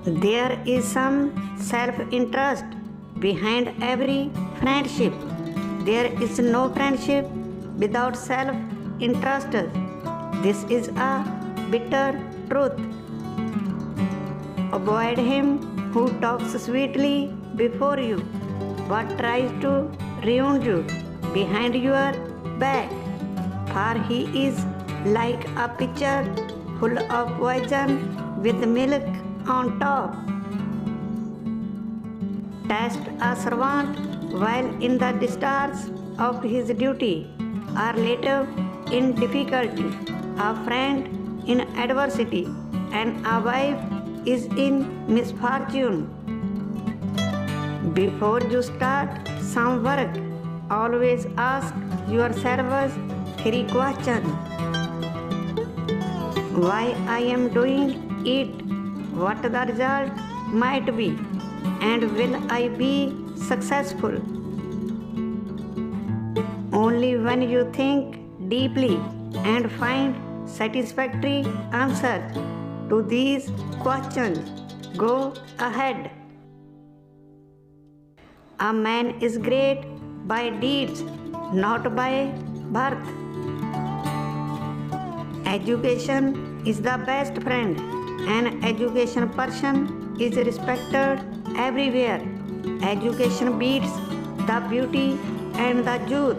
There is some self-interest behind every friendship. There is no friendship without self-interest. This is a bitter truth. Avoid him who talks sweetly before you but tries to ruin you behind your back, for he is like a pitcher full of poison with milk on top. Test a servant while in the discharge of his duty, or later in difficulty, a friend in adversity, and a wife is in misfortune. Before you start some work, always ask yourselves 3 questions. Why I am doing it? What the result might be? And will I be successful? Only when you think deeply and find satisfactory answers to these questions, go ahead. A man is great by deeds, not by birth. Education is the best friend. An education person is respected everywhere. Education beats the beauty and the youth.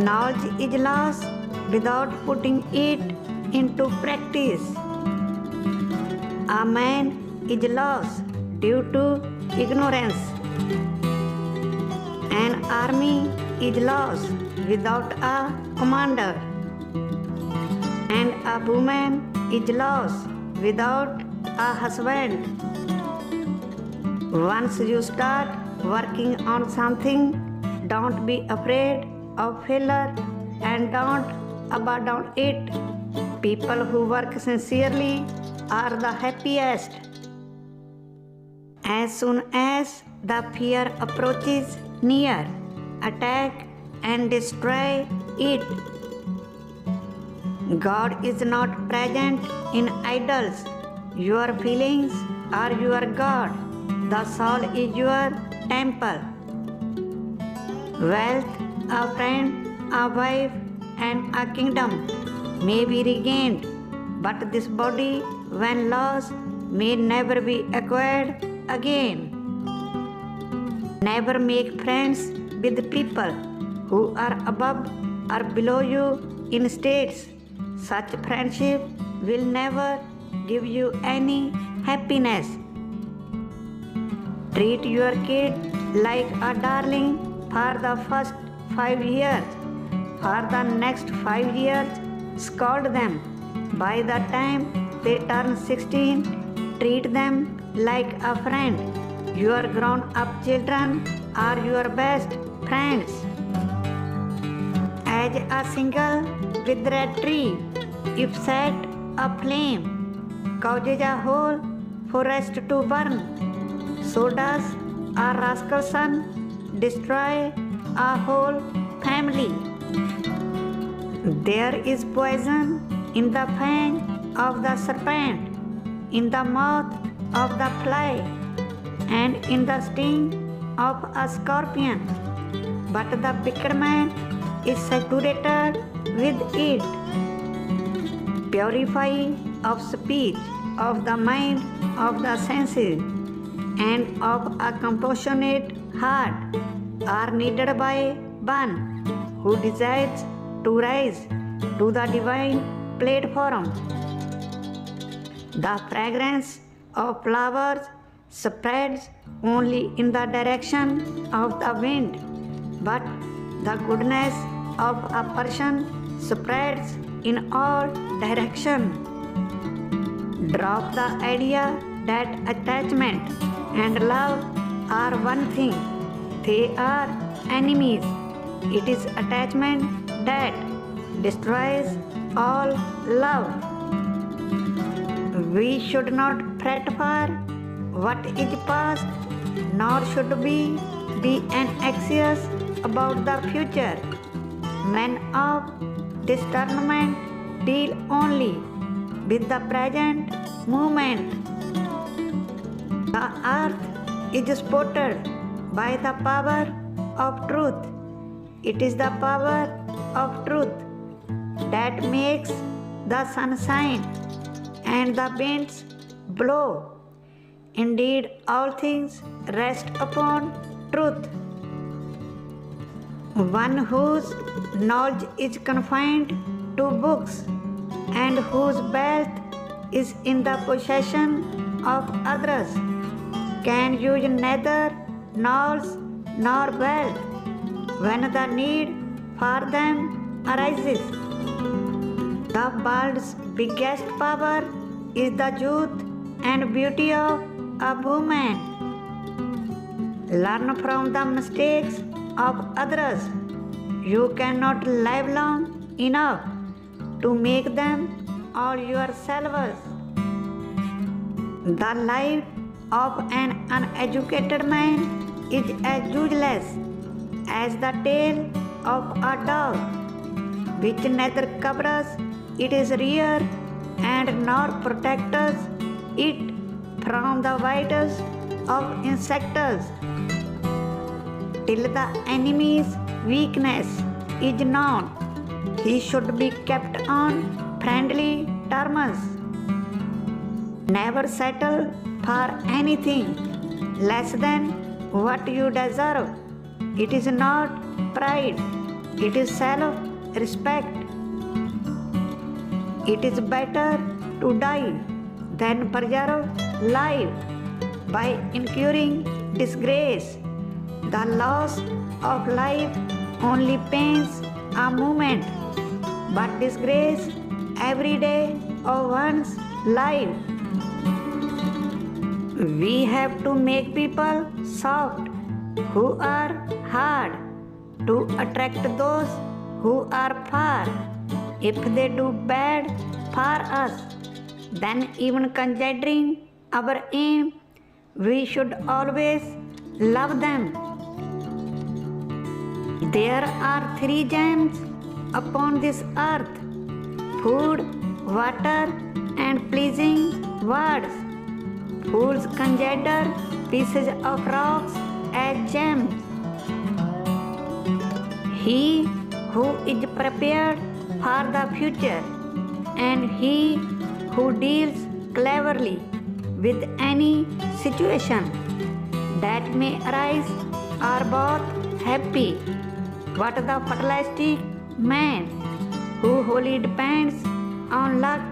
Knowledge is lost without putting it into practice. A man is lost due to ignorance. An army is lost without a commander. And a woman is lost without a husband. Once you start working on something, don't be afraid of failure and don't abandon it. People who work sincerely are the happiest. As soon as the fear approaches near, attack and destroy it. God is not present in idols. Your feelings are your God. The soul is your temple. Wealth, a friend, a wife, and a kingdom may be regained, but this body, when lost, may never be acquired again. Never make friends with people who are above or below you in states. Such friendship will never give you any happiness. Treat your kid like a darling for the first 5 years. For the next 5 years, scold them. By the time they turn 16, treat them like a friend. Your grown-up children are your best friends. As a single withered tree, if set aflame, causes a whole forest to burn, so does a rascal son destroy a whole family. There is poison in the fang of the serpent, in the mouth of the fly, and in the sting of a scorpion. But the wicked man is saturated with it. Purify of speech, of the mind, of the senses, and of a compassionate heart are needed by one who desires to rise to the divine platform. The fragrance of flowers spreads only in the direction of the wind, but the goodness of a person spreads in all directions. Drop the idea that attachment and love are one thing. They are enemies. It is attachment that destroys all love. We should not fret for what is past, nor should we be anxious about the future. Men of discernment deal only with the present movement. The earth is supported by the power of truth. It is the power of truth that makes the sun shine and the winds blow. Indeed, all things rest upon truth. One whose knowledge is confined to books and whose wealth is in the possession of others can use neither knowledge nor wealth when the need for them arises. The world's biggest power is the youth and beauty of a woman. Learn from the mistakes of others. You cannot live long enough to make them all yourselves. The life of an uneducated man is as useless as the tail of a dog, which neither covers its rear and nor protects it from the bites of insects. Till the enemy's weakness is known, he should be kept on friendly terms. Never settle for anything less than what you deserve. It is not pride, it is self-respect. It is better to die than preserve life by incurring disgrace. The loss of life only pains a moment, but disgrace every day of one's life. We have to make people soft who are hard to attract those who are far. If they do bad for us, then even considering our aim, we should always love them. There are 3 gems upon this earth: food, water, and pleasing words. Fools consider pieces of rocks as gems. He who is prepared for the future and he who deals cleverly with any situation that may arise are both happy. But the fatalistic man who wholly depends on luck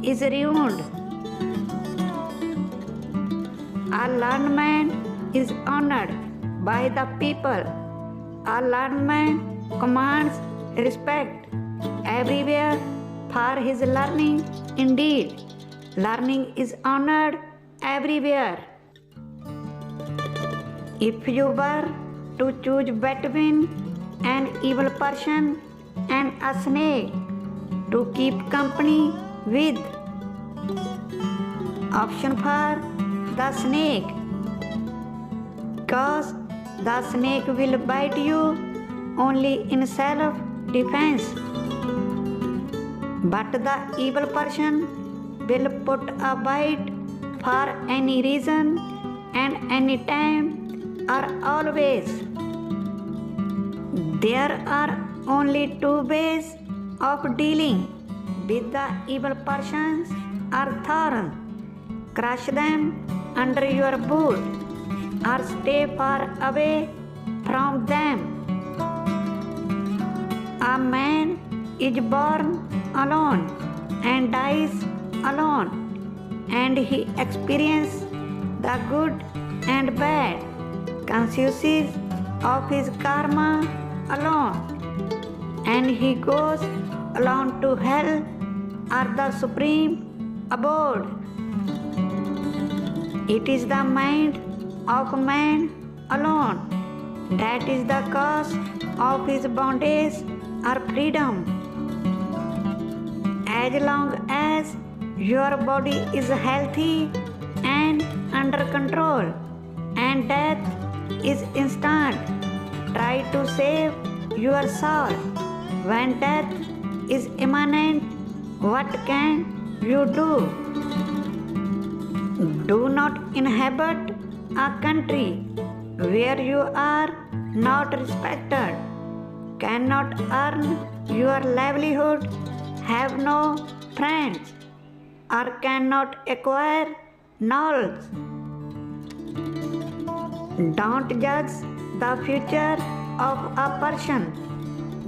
is ruined. A learned man is honored by the people. A learned man commands respect everywhere for his learning. Indeed, learning is honored everywhere. If you were to choose between an evil person and a snake to keep company with, option for the snake, because the snake will bite you only in self-defense, but the evil person will put a bite for any reason and any time or always. There are only 2 ways of dealing with the evil persons or thorns: crush them under your boot or stay far away from them. A man is born alone and dies alone, and he experiences the good and bad consequences of his karma alone, and he goes alone to hell or the supreme abode. It is the mind of man alone that is the cause of his bondage or freedom. As long as your body is healthy and under control and death is instant, try to save your soul. When death is imminent, what can you do? cannot inhabit a country where you are not respected, cannot earn your livelihood, have no friends, or cannot acquire knowledge. Don't judge the future of a person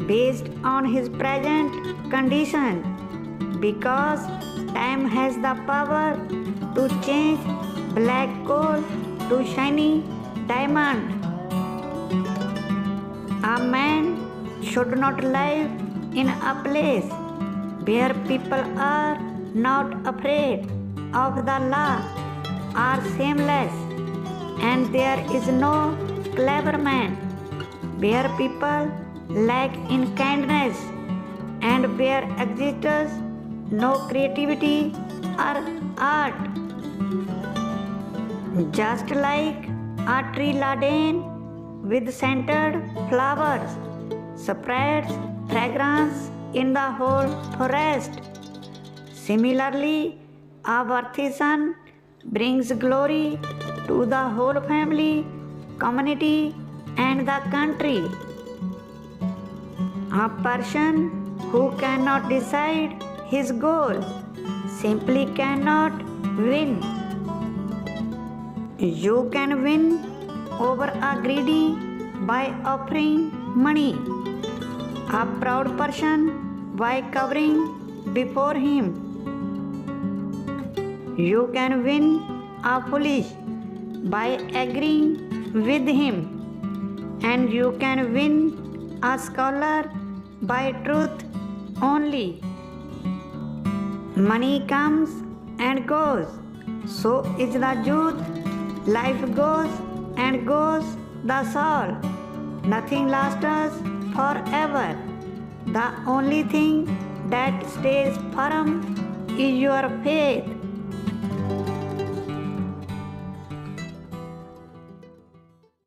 based on his present condition, because time has the power to change black coal to shiny diamond. A man should not live in a place where people are not afraid of the law, are shameless, and there is no clever man, where people lack in kindness, and where exists no creativity or art. Just like a tree laden with scented flowers spreads fragrance in the whole forest, similarly, a worthy son brings glory to the whole family, community, and the country. A person who cannot decide his goal simply cannot win. You can win over a greedy by offering money, a proud person by covering before him. You can win a foolish by agreeing with him, and you can win a scholar by truth only. Money comes and goes, so is the youth. Life goes and goes the soul. Nothing lasts forever. The only thing that stays firm is your faith.